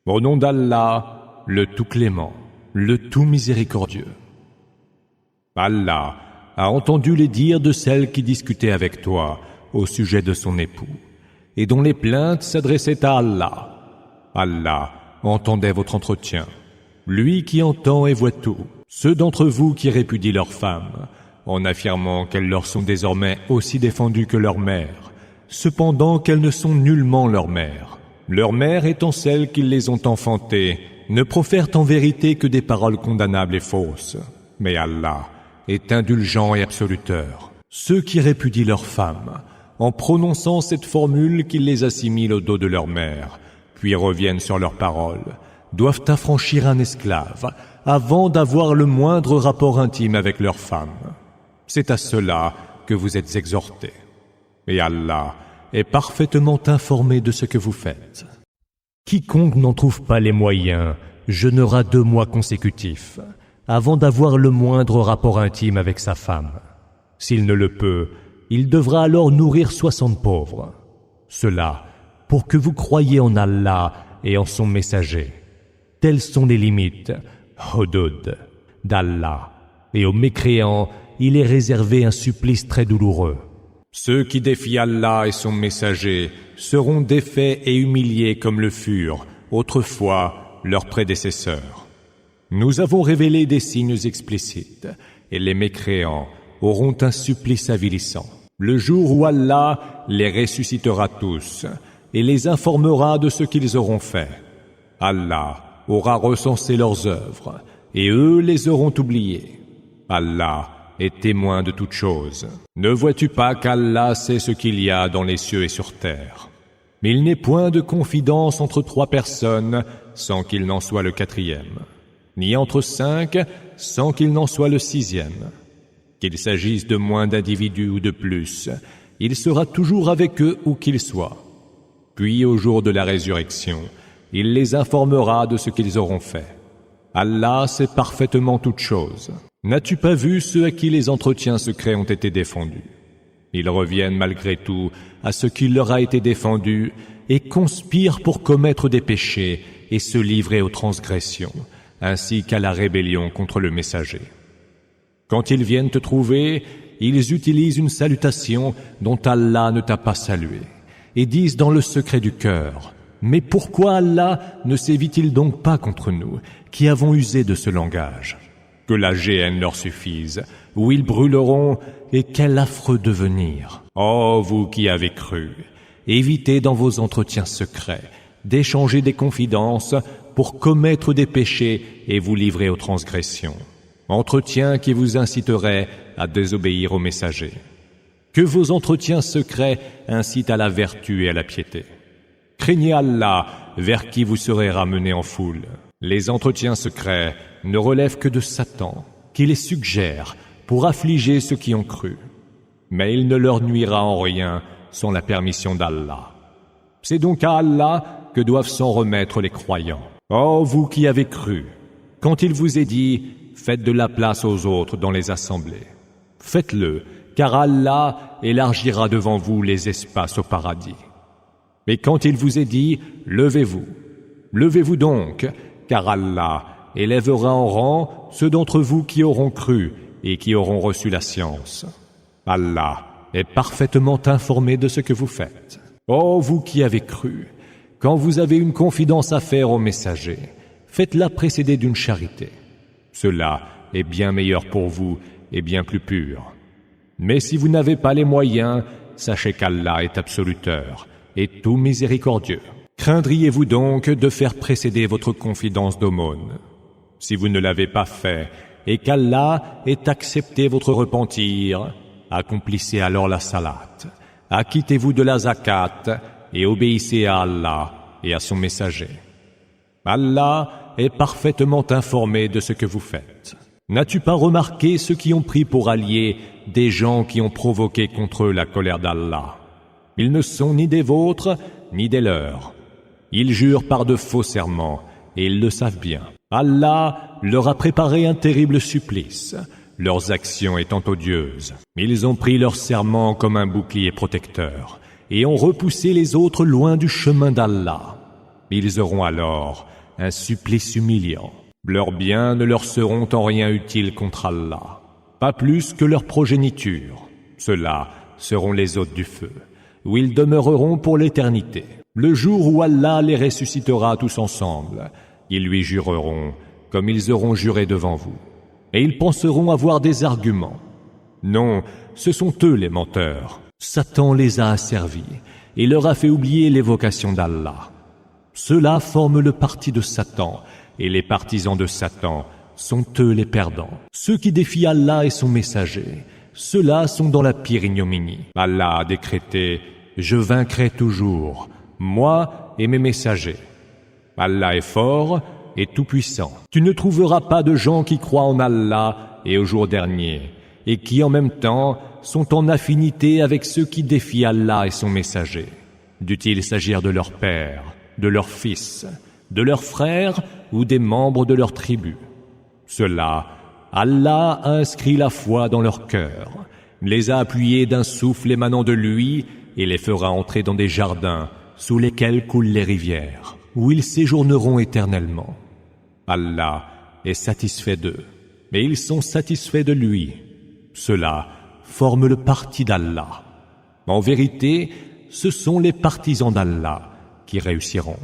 Au nom d'Allah, le tout clément, le tout miséricordieux. Allah a entendu les dires de celle qui discutait avec toi au sujet de son époux, et dont les plaintes s'adressaient à Allah. Allah entendait votre entretien, lui qui entend et voit tout. Ceux d'entre vous qui répudient leurs femmes, en affirmant qu'elles leur sont désormais aussi défendues que leur mère, cependant qu'elles ne sont nullement leur mère. Leur mère étant celles qui les ont enfantées, ne profèrent en vérité que des paroles condamnables et fausses. Mais Allah est indulgent et absoluteur. Ceux qui répudient leurs femmes, en prononçant cette formule qu'ils les assimilent au dos de leur mère, puis reviennent sur leurs paroles, doivent affranchir un esclave avant d'avoir le moindre rapport intime avec leur femme. C'est à cela que vous êtes exhortés. Et Allah est parfaitement informé de ce que vous faites. Quiconque n'en trouve pas les moyens jeûnera 2 mois consécutifs avant d'avoir le moindre rapport intime avec sa femme. S'il ne le peut, il devra alors nourrir 60 pauvres. Cela pour que vous croyiez en Allah et en son messager. Telles sont les limites, hudud, d'Allah. Et aux mécréants, il est réservé un supplice très douloureux. Ceux qui défient Allah et son messager seront défaits et humiliés comme le furent autrefois leurs prédécesseurs. Nous avons révélé des signes explicites, et les mécréants auront un supplice avilissant. Le jour où Allah les ressuscitera tous et les informera de ce qu'ils auront fait. Allah aura recensé leurs œuvres, et eux les auront oubliées. Allah est témoin de toutes choses. Ne vois-tu pas qu'Allah sait ce qu'il y a dans les cieux et sur terre? Mais il n'est point de confidence entre 3 personnes sans qu'il n'en soit le 4e, ni entre 5 sans qu'il n'en soit le 6e. Qu'il s'agisse de moins d'individus ou de plus, il sera toujours avec eux où qu'ils soient. Puis au jour de la résurrection, il les informera de ce qu'ils auront fait. Allah sait parfaitement toutes choses. N'as-tu pas vu ceux à qui les entretiens secrets ont été défendus? Ils reviennent malgré tout à ce qui leur a été défendu et conspirent pour commettre des péchés et se livrer aux transgressions, ainsi qu'à la rébellion contre le messager. Quand ils viennent te trouver, ils utilisent une salutation dont Allah ne t'a pas salué, et disent dans le secret du cœur: mais pourquoi Allah ne sévit-il donc pas contre nous, qui avons usé de ce langage? Que la géhenne leur suffise, où ils brûleront, et quel affreux devenir. Oh, vous qui avez cru, évitez dans vos entretiens secrets d'échanger des confidences pour commettre des péchés et vous livrer aux transgressions. Entretiens qui vous inciteraient à désobéir au messager. Que vos entretiens secrets incitent à la vertu et à la piété. Craignez Allah, vers qui vous serez ramenés en foule. Les entretiens secrets ne relèvent que de Satan, qui les suggère pour affliger ceux qui ont cru. Mais il ne leur nuira en rien sans la permission d'Allah. C'est donc à Allah que doivent s'en remettre les croyants. Oh, vous qui avez cru, quand il vous est dit « Faites de la place aux autres dans les assemblées », faites-le, car Allah élargira devant vous les espaces au paradis. Mais quand il vous est dit « Levez-vous donc, car Allah élèvera en rang ceux d'entre vous qui auront cru et qui auront reçu la science. Allah est parfaitement informé de ce que vous faites. Oh, vous qui avez cru, quand vous avez une confidence à faire au messager, faites-la précéder d'une charité. Cela est bien meilleur pour vous et bien plus pur. Mais si vous n'avez pas les moyens, sachez qu'Allah est absoluteur et tout miséricordieux. Craindriez-vous donc de faire précéder votre confidence d'aumône? Si vous ne l'avez pas fait et qu'Allah ait accepté votre repentir, accomplissez alors la salat, acquittez-vous de la zakat et obéissez à Allah et à son messager. Allah est parfaitement informé de ce que vous faites. N'as-tu pas remarqué ceux qui ont pris pour alliés des gens qui ont provoqué contre eux la colère d'Allah? Ils ne sont ni des vôtres, ni des leurs. Ils jurent par de faux serments, et ils le savent bien. Allah leur a préparé un terrible supplice, leurs actions étant odieuses. Ils ont pris leur serment comme un bouclier protecteur, et ont repoussé les autres loin du chemin d'Allah. Ils auront alors un supplice humiliant. Leurs biens ne leur seront en rien utiles contre Allah, pas plus que leur progéniture. Ceux-là seront les hôtes du feu, où ils demeureront pour l'éternité. Le jour où Allah les ressuscitera tous ensemble, ils lui jureront comme ils auront juré devant vous. Et ils penseront avoir des arguments. Non, ce sont eux les menteurs. Satan les a asservis et leur a fait oublier l'évocation d'Allah. Ceux-là forment le parti de Satan, et les partisans de Satan sont eux les perdants. Ceux qui défient Allah et son messager, ceux-là sont dans la pire ignominie. Allah a décrété « Je vaincrai toujours, moi et mes messagers ». Allah est fort et tout-puissant. Tu ne trouveras pas de gens qui croient en Allah et au jour dernier, et qui en même temps sont en affinité avec ceux qui défient Allah et son messager. Dût-il s'agir de leur père, de leurs fils, de leurs frères ou des membres de leur tribu. Ceux-là, Allah a inscrit la foi dans leur cœur, les a appuyés d'un souffle émanant de lui et les fera entrer dans des jardins sous lesquels coulent les rivières, où ils séjourneront éternellement. Allah est satisfait d'eux, mais ils sont satisfaits de lui. Ceux-là forment le parti d'Allah. En vérité, ce sont les partisans d'Allah qui réussiront.